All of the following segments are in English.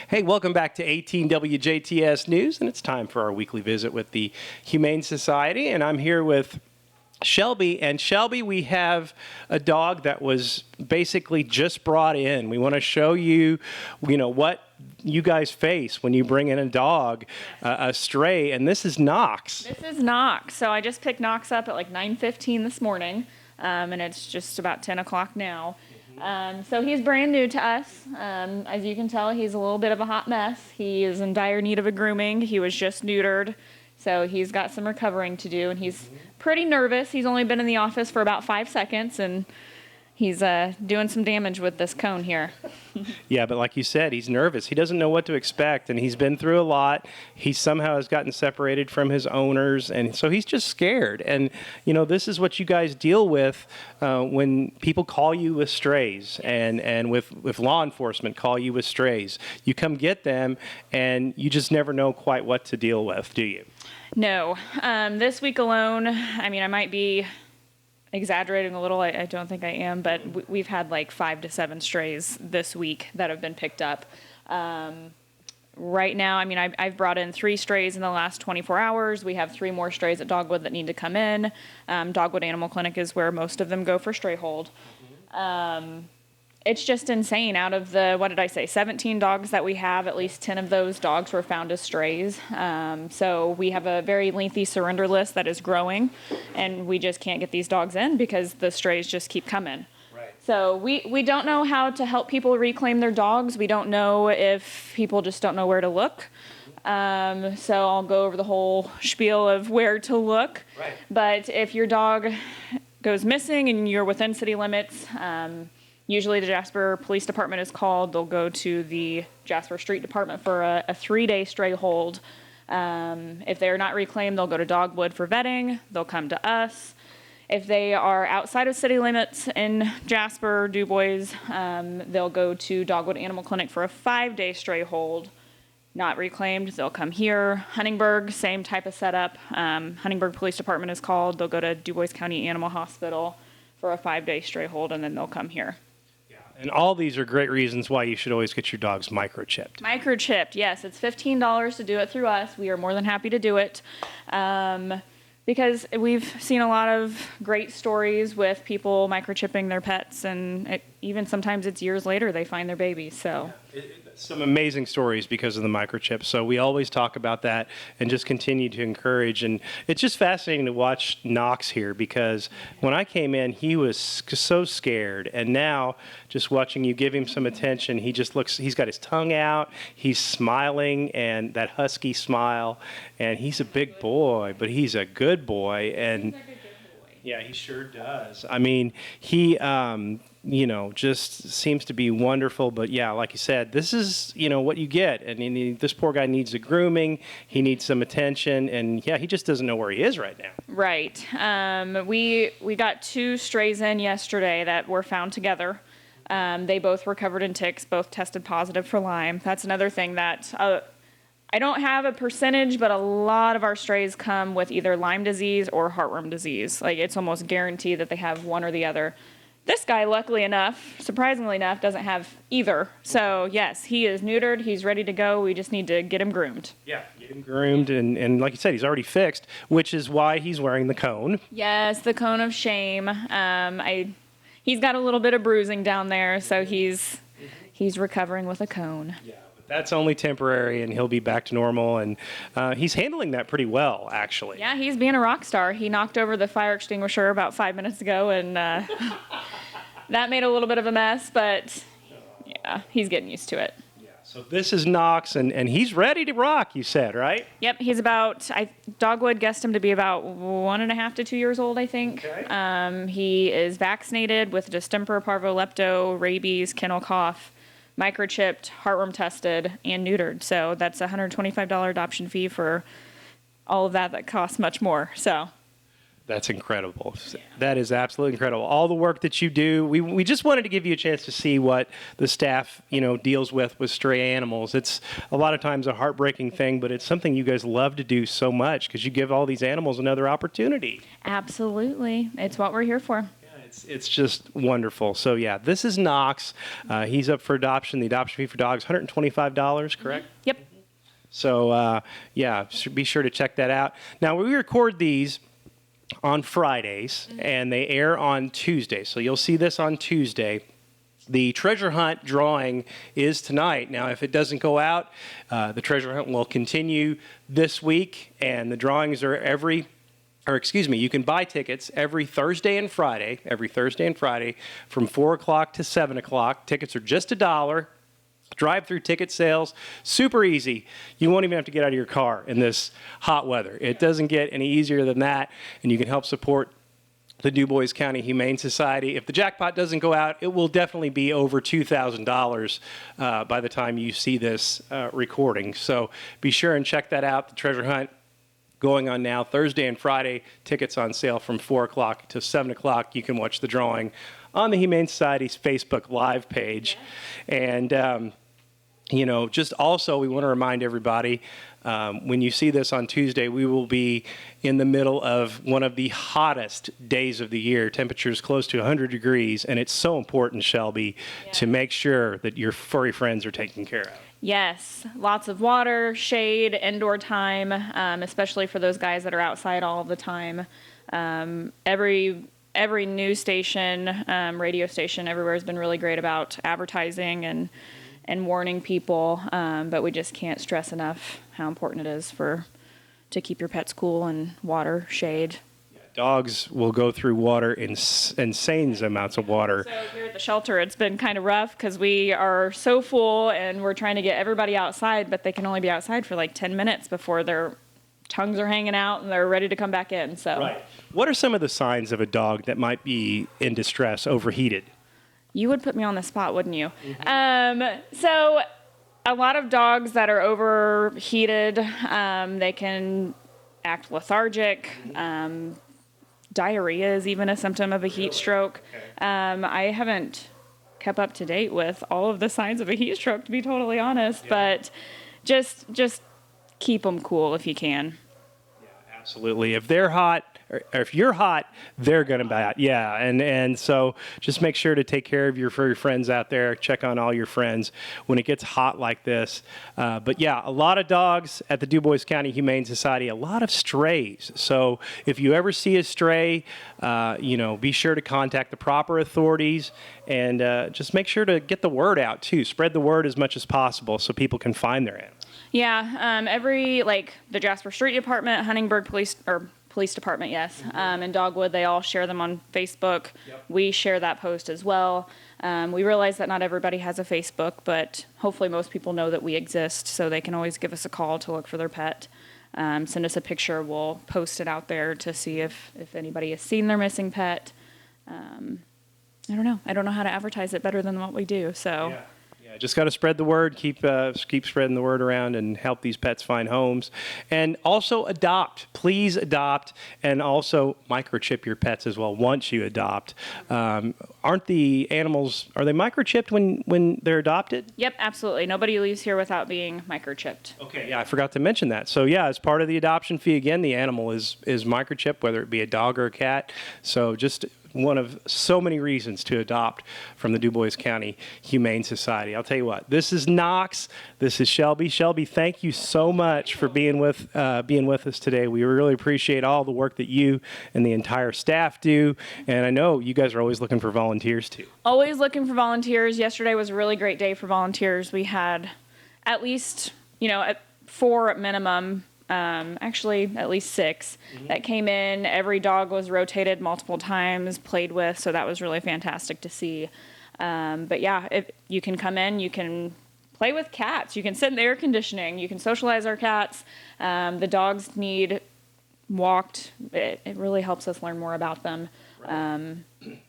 Hey, welcome back to 18 WJTS News, and it's time for our weekly visit with the Humane Society, and I'm here with Shelby. And Shelby, we have a dog that was basically just brought in. We want to show you, what you guys face when you bring in a dog, a stray, and this is Knox. This is Knox. So I just picked Knox up at like 9:15 this morning, and it's just about 10 o'clock now. So he's brand new to us. As you can tell, he's a little bit of a hot mess. He is in dire need of a grooming. He was just neutered, so he's got some recovering to do, and he's pretty nervous. He's only been in the office for about 5 seconds, and he's doing some damage with this cone here. Yeah, but like you said, he's nervous. He doesn't know what to expect, and he's been through a lot. He somehow has gotten separated from his owners, and so he's just scared. And, this is what you guys deal with when people call you with strays, and with law enforcement call you with strays. You come get them, and you just never know quite what to deal with, do you? No. This week alone, I might be exaggerating a little. I don't think I am, but we've had like 5 to 7 strays this week that have been picked up. Right now, I've brought in 3 strays in the last 24 hours. We have 3 more strays at Dogwood that need to come in. Dogwood Animal Clinic is where most of them go for stray hold. It's just insane. Out of the, 17 dogs that we have, at least 10 of those dogs were found as strays. So we have a very lengthy surrender list that is growing, and we just can't get these dogs in because the strays just keep coming. Right. So we don't know how to help people reclaim their dogs. We don't know if people just don't know where to look. So I'll go over the whole spiel of where to look. Right. But if your dog goes missing and you're within city limits, usually the Jasper Police Department is called. They'll go to the Jasper Street Department for a 3-day stray hold. If they're not reclaimed, they'll go to Dogwood for vetting. They'll come to us. If they are outside of city limits in Jasper, Dubois, they'll go to Dogwood Animal Clinic for a 5-day stray hold. Not reclaimed, they'll come here. Huntingburg, same type of setup. Huntingburg Police Department is called. They'll go to Dubois County Animal Hospital for a 5-day stray hold, and then they'll come here. And all these are great reasons why you should always get your dogs microchipped. Microchipped, yes. It's $15 to do it through us. We are more than happy to do it because we've seen a lot of great stories with people microchipping their pets, and even sometimes it's years later they find their babies. So. Some amazing stories because of the microchip. So we always talk about that and just continue to encourage. And it's just fascinating to watch Knox here because when I came in, he was so scared. And now just watching you give him some attention, he just looks, he's got his tongue out, he's smiling, and that husky smile. And he's a big boy, but he's a good boy. And yeah, he sure does. He, just seems to be wonderful. But yeah, like you said, this is, what you get. And this poor guy needs a grooming. He needs some attention. And yeah, he just doesn't know where he is right now. Right. We got 2 strays in yesterday that were found together. They both were covered in ticks, both tested positive for Lyme. That's another thing that I don't have a percentage, but a lot of our strays come with either Lyme disease or heartworm disease. Like, it's almost guaranteed that they have one or the other. This guy, luckily enough, surprisingly enough, doesn't have either. So, yes, he is neutered. He's ready to go. We just need to get him groomed. Yeah, get him groomed. And like you said, he's already fixed, which is why he's wearing the cone. Yes, the cone of shame. He's got a little bit of bruising down there, so he's recovering with a cone. Yeah. That's only temporary, and he'll be back to normal, and he's handling that pretty well, actually. Yeah, he's being a rock star. He knocked over the fire extinguisher about 5 minutes ago, and that made a little bit of a mess, but yeah, he's getting used to it. Yeah. So this is Knox, and he's ready to rock, you said, right? Yep, he's Dogwood guessed him to be about 1.5 to 2 years old, I think. Okay. He is vaccinated with distemper, parvolepto, rabies, kennel cough, microchipped, heartworm tested, and neutered. So that's a $125 adoption fee for all of that costs much more. So that's incredible. Yeah. That is absolutely incredible. All the work that you do. We just wanted to give you a chance to see what the staff, deals with stray animals. It's a lot of times a heartbreaking thing, but it's something you guys love to do so much because you give all these animals another opportunity. Absolutely. It's what we're here for. It's just wonderful. So yeah, this is Knox. He's up for adoption. The adoption fee for dogs, $125, correct? Yep. So yeah, be sure to check that out. Now we record these on Fridays and they air on Tuesday. So you'll see this on Tuesday. The treasure hunt drawing is tonight. Now, if it doesn't go out, the treasure hunt will continue this week, and the drawings are you can buy tickets every Thursday and Friday from 4 o'clock to 7 o'clock. Tickets are just $1. Drive-through ticket sales, super easy. You won't even have to get out of your car in this hot weather. It doesn't get any easier than that, and you can help support the Dubois County Humane Society. If the jackpot doesn't go out, it will definitely be over $2,000 by the time you see this recording. So be sure and check that out. The treasure hunt going on now, Thursday and Friday. Tickets on sale from 4 o'clock to 7 o'clock. You can watch the drawing on the Humane Society's Facebook Live page. And, just also we want to remind everybody, when you see this on Tuesday, we will be in the middle of one of the hottest days of the year, temperatures close to 100 degrees, and it's so important, Shelby, to make sure that your furry friends are taken care of. Yes, lots of water, shade, indoor time, especially for those guys that are outside all of the time. Every news station, radio station, everywhere has been really great about advertising and warning people, but we just can't stress enough how important it is to keep your pets cool and water, shade. Dogs will go through water in insane amounts of water. So here at the shelter, it's been kind of rough because we are so full and we're trying to get everybody outside, but they can only be outside for like 10 minutes before their tongues are hanging out and they're ready to come back in. So, right. What are some of the signs of a dog that might be in distress, overheated? You would put me on the spot, wouldn't you? So a lot of dogs that are overheated, they can act lethargic. Diarrhea is even a symptom of a heat stroke. I haven't kept up to date with all of the signs of a heat stroke, to be totally honest, but just keep them cool if you can. Yeah, absolutely. If they're hot, or if you're hot, they're going to bat. Yeah, and so just make sure to take care of your furry friends out there. Check on all your friends when it gets hot like this. But yeah, a lot of dogs at the Dubois County Humane Society, a lot of strays. So if you ever see a stray, be sure to contact the proper authorities and just make sure to get the word out too. Spread the word as much as possible so people can find their animals. Yeah, the Jasper Street Department, Huntingburg Police Department, yes, and Dogwood, they all share them on Facebook. Yep. We share that post as well. We realize that not everybody has a Facebook, but hopefully most people know that we exist, so they can always give us a call to look for their pet. Send us a picture. We'll post it out there to see if anybody has seen their missing pet. I don't know. I don't know how to advertise it better than what we do, so... Yeah. Just got to spread the word, keep spreading the word around and help these pets find homes. And also adopt. Please adopt and also microchip your pets as well once you adopt. Aren't the animals, are they microchipped when they're adopted? Yep, absolutely. Nobody leaves here without being microchipped. Okay, yeah, I forgot to mention that. So yeah, as part of the adoption fee, again, the animal is microchipped, whether it be a dog or a cat. So just one of so many reasons to adopt from the Dubois County Humane Society. I'll tell you what, this is Knox. This is Shelby. Shelby, thank you so much for being with us today. We really appreciate all the work that you and the entire staff do. And I know you guys are always looking for volunteers too. Always looking for volunteers. Yesterday was a really great day for volunteers. We had at least, 4 at minimum. Actually at least 6 that came in. Every dog was rotated multiple times, played with, so that was really fantastic to see. But yeah, if you can come in, you can play with cats, you can sit in the air conditioning, you can socialize our cats. The dogs need walked. It really helps us learn more about them. Right.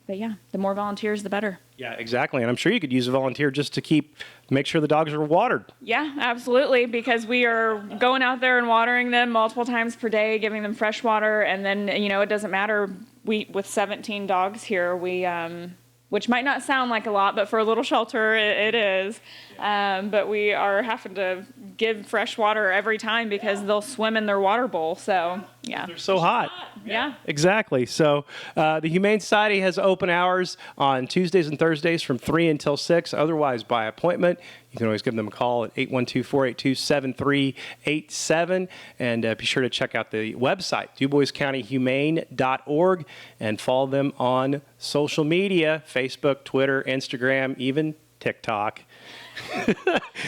But yeah, the more volunteers, the better. Yeah, exactly. And I'm sure you could use a volunteer just to make sure the dogs are watered. Yeah, absolutely. Because we are going out there and watering them multiple times per day, giving them fresh water. And then, it doesn't matter. With 17 dogs here, which might not sound like a lot, but for a little shelter, it is. But we are having to give fresh water every time because they'll swim in their water bowl. So Yeah. They're so hot. Yeah. Exactly. So the Humane Society has open hours on Tuesdays and Thursdays from 3 until 6, otherwise by appointment. You can always give them a call at 812-482-7387. And be sure to check out the website, DuboisCountyHumane.org, and follow them on social media, Facebook, Twitter, Instagram, even TikTok.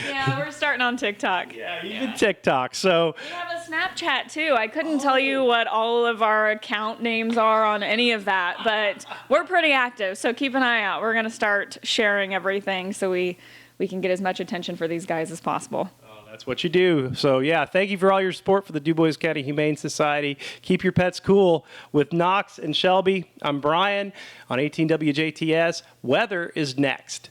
Yeah, we're starting on TikTok. Yeah, even TikTok. So We have a Snapchat too. I couldn't tell you what all of our account names are on any of that, but we're pretty active. So keep an eye out. We're going to start sharing everything so we can get as much attention for these guys as possible. that's what you do. So, yeah, thank you for all your support for the Dubois County Humane Society. Keep your pets cool. With Knox and Shelby, I'm Brian on 18 WJTS. Weather is next.